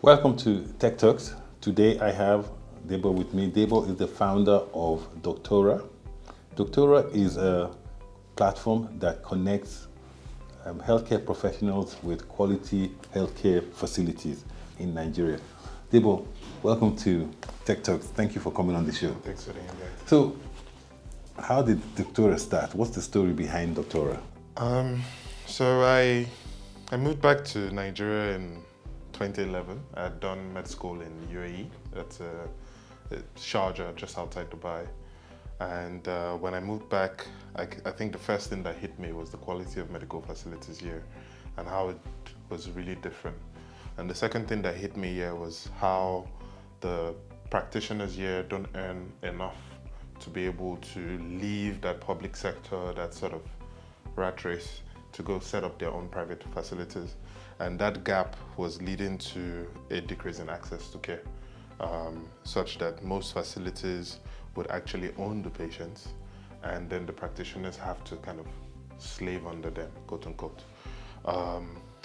Welcome to Tech Turks. Today I have Debo with me. Debo is the founder of Doctoora. Doctoora is a platform that connects healthcare professionals with quality healthcare facilities in Nigeria. Debo, welcome to Tech Talks. Thank you for coming on the show. Thanks for the invite. So, how did Doctoora start? What's the story behind Doctoora? So I moved back to Nigeria in 2011. I had done med school in UAE. That's Sharjah, just outside Dubai. And when I moved back, I think the first thing that hit me was the quality of medical facilities here and how it was really different. And the second thing that hit me here was how the practitioners here don't earn enough to be able to leave that public sector, that sort of rat race, to go set up their own private facilities. And that gap was leading to a decrease in access to care, such that most facilities would actually own the patients, and then the practitioners have to kind of slave under them, quote unquote.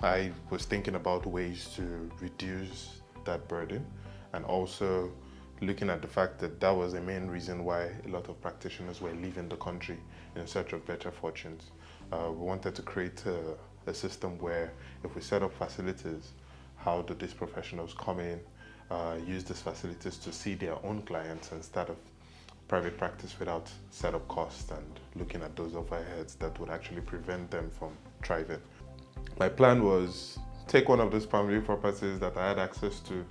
I was thinking about ways to reduce that burden, and also looking at the fact that that was the main reason why a lot of practitioners were leaving the country in search of better fortunes. We wanted to create a system where if we set up facilities, how do these professionals come in, use these facilities to see their own clients instead of private practice without setup costs and looking at those overheads that would actually prevent them from thriving. My plan was take one of those family properties that I had access to,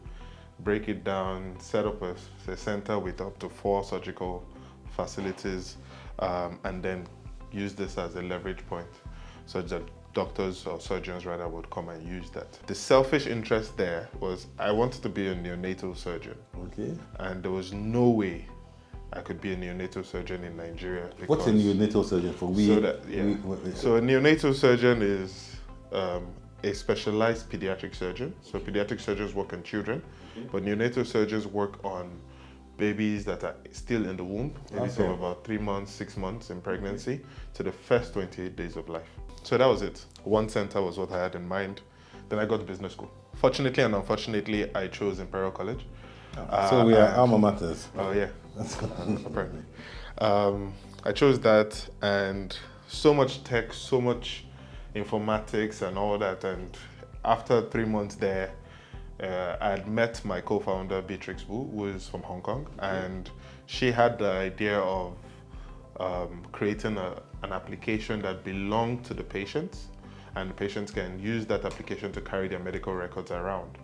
break it down, set up a center with up to 4 surgical facilities, and then use this as a leverage point such that doctors or surgeons rather would come and use that. The selfish interest there was I wanted to be a neonatal surgeon. Okay. And there was no way I could be a neonatal surgeon in Nigeria. What's a neonatal surgeon for? So a neonatal surgeon is a specialized pediatric surgeon. So pediatric surgeons work on children, but neonatal surgeons work on babies that are still in the womb, maybe from about 3 months, 6 months in pregnancy to the first 28 days of life. So that was it. One center was what I had in mind. Then I got to business school. Fortunately and unfortunately, I chose Imperial College. So we are alma maters. Oh yeah, apparently. I chose that, and so much tech, so much informatics and all that. And after 3 months there, I had met my co-founder Beatrix Wu, who is from Hong Kong, and she had the idea of creating an application that belonged to the patients, and the patients can use that application to carry their medical records around.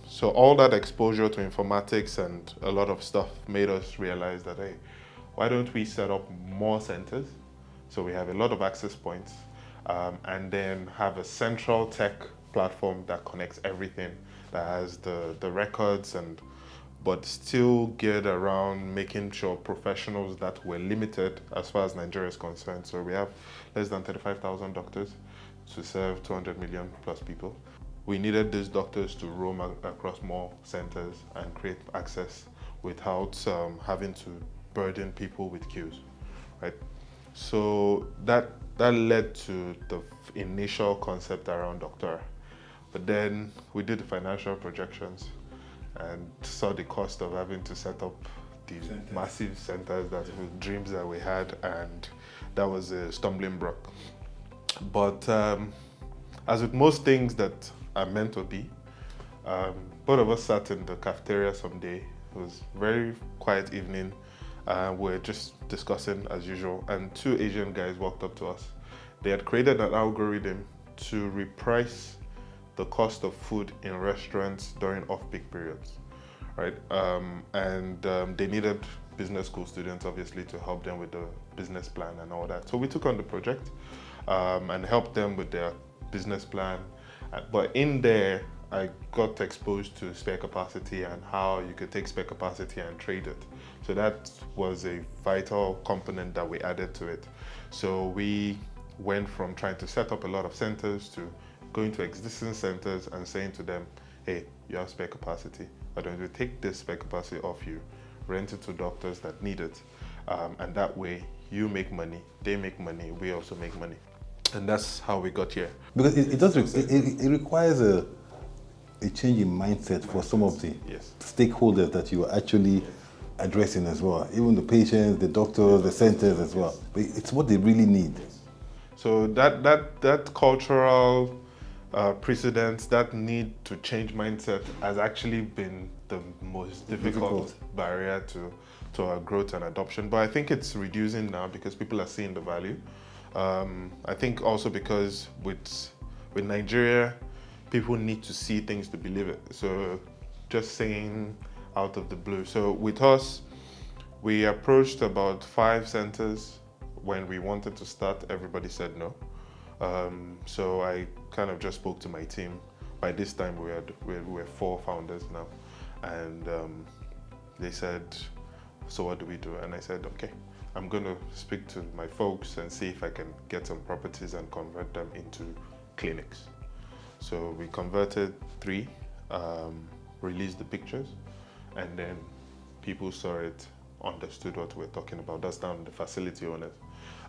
So all that exposure to informatics and a lot of stuff made us realize that, hey, why don't we set up more centers? So we have a lot of access points, and then have a central tech platform that connects everything, that has the records, but still geared around making sure professionals that were limited as far as Nigeria is concerned. So we have less than 35,000 doctors to serve 200 million plus people. We needed these doctors to roam across more centers and create access without having to burden people with queues, right? So that led to the initial concept around Doctoora. But then we did the financial projections and saw the cost of having to set up these massive centers, that were dreams that we had, and that was a stumbling block. But as with most things that are meant to be, both of us sat in the cafeteria someday. It was a very quiet evening. We're just discussing as usual, and 2 Asian guys walked up to us. They had created an algorithm to reprice the cost of food in restaurants during off-peak periods, right? They needed business school students, obviously, to help them with the business plan and all that. So we took on the project and helped them with their business plan. But in there, I got exposed to spare capacity and how you could take spare capacity and trade it. So that was a vital component that we added to it. So we went from trying to set up a lot of centers to going to existing centers and saying to them, hey, you have spare capacity. Why don't we take this spare capacity off you, rent it to doctors that need it, and that way you make money, they make money, we also make money. And that's how we got here. Because it requires a a change in mindset for some of the Yes. stakeholders that you are actually addressing as well, even the patients, the doctors, the centers as well. But it's what they really need. So that cultural precedent, that need to change mindset has actually been the most difficult barrier to our growth and adoption. But I think it's reducing now because people are seeing the value. I think also because with Nigeria, people need to see things to believe it. So just saying out of the blue. So with us, we approached about 5 centers. When we wanted to start, everybody said no. So I kind of just spoke to my team. By this time, we were 4 founders now. And they said, so what do we do? And I said, okay, I'm going to speak to my folks and see if I can get some properties and convert them into clinics. So we converted 3, released the pictures, and then people saw it, understood what we're talking about. That's down the facility owners.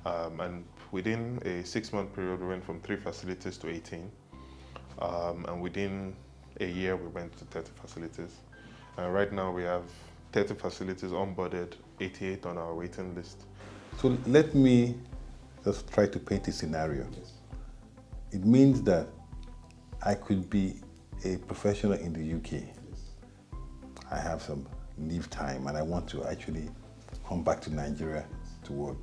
And within a 6-month period, we went from 3 facilities to 18. And within a year, we went to 30 facilities. Right now, we have 30 facilities onboarded, 88 on our waiting list. So let me just try to paint a scenario. Yes. It means that I could be a professional in the UK. Yes. I have some leave time and I want to actually come back to Nigeria to work.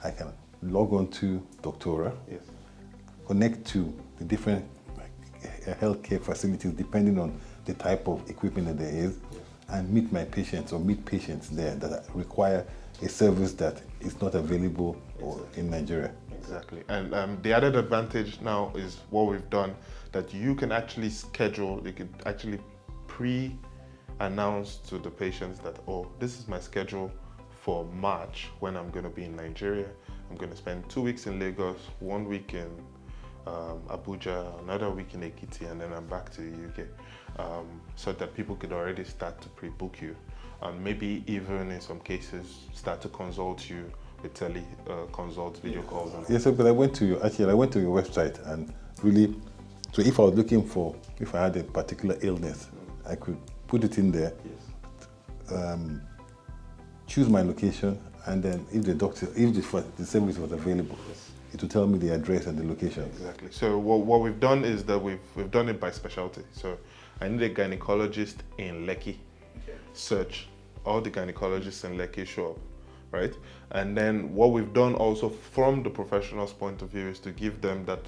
I can log on to Doctoora, Yes. connect to the different healthcare facilities depending on the type of equipment that there is, and meet my patients or meet patients there that require a service that is not available in Nigeria. Exactly. And the added advantage now is what we've done, that you can actually schedule, you can actually pre-announce to the patients that, oh, this is my schedule for March when I'm going to be in Nigeria. I'm going to spend 2 weeks in Lagos, 1 week in Abuja, another week in Ekiti, and then I'm back to the UK. So that people could already start to pre-book you, and maybe even in some cases start to consult you with consult video calls. Yes, but I went to your website and really, so if I was looking for, if I had a particular illness, I could put it in there, Yes. Choose my location, and then if the service was available, Yes. it will tell me the address and the location. Exactly. So what we've done is that we've done it by specialty. So I need a gynecologist in Lekki. Search. All the gynecologists in Lekki show up, right? And then what we've done also from the professional's point of view is to give them that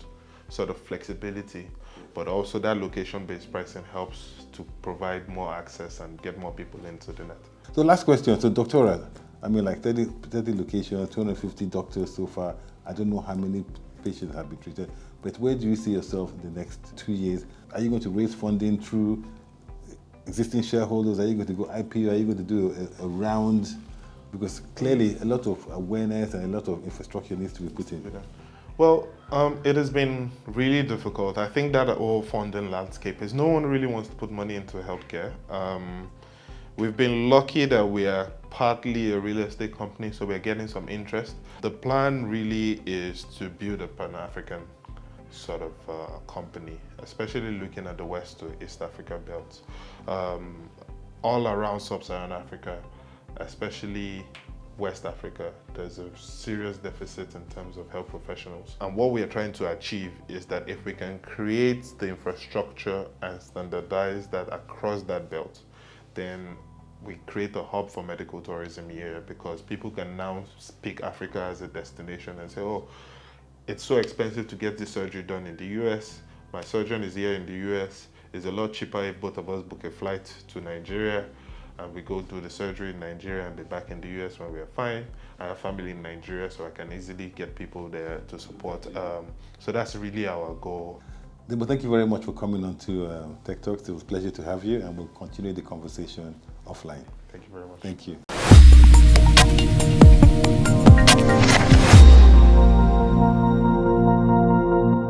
sort of flexibility, but also that location-based pricing helps to provide more access and get more people into the net. So last question, so Doctoora, I mean like 30 locations, 250 doctors so far. I don't know how many patients have been treated, but where do you see yourself in the next 2 years? Are you going to raise funding through existing shareholders? Are you going to go IPO? Are you going to do a round? Because clearly a lot of awareness and a lot of infrastructure needs to be put in. Well, it has been really difficult. I think that whole funding landscape is no one really wants to put money into healthcare. We've been lucky that we are partly a real estate company, so we're getting some interest. The plan really is to build a Pan-African sort of company, especially looking at the West to East Africa belts. All around Sub-Saharan Africa, especially West Africa, there's a serious deficit in terms of health professionals. And what we are trying to achieve is that if we can create the infrastructure and standardize that across that belt, then we create a hub for medical tourism here, because people can now pick Africa as a destination and say, oh, it's so expensive to get this surgery done in the US. My surgeon is here in the US. It's a lot cheaper if both of us book a flight to Nigeria and we go do the surgery in Nigeria and be back in the US when we are fine. I have family in Nigeria, so I can easily get people there to support. So that's really our goal. Debo, thank you very much for coming on to Tech Talks. It was a pleasure to have you, and we'll continue the conversation offline. Thank you very much. Thank you.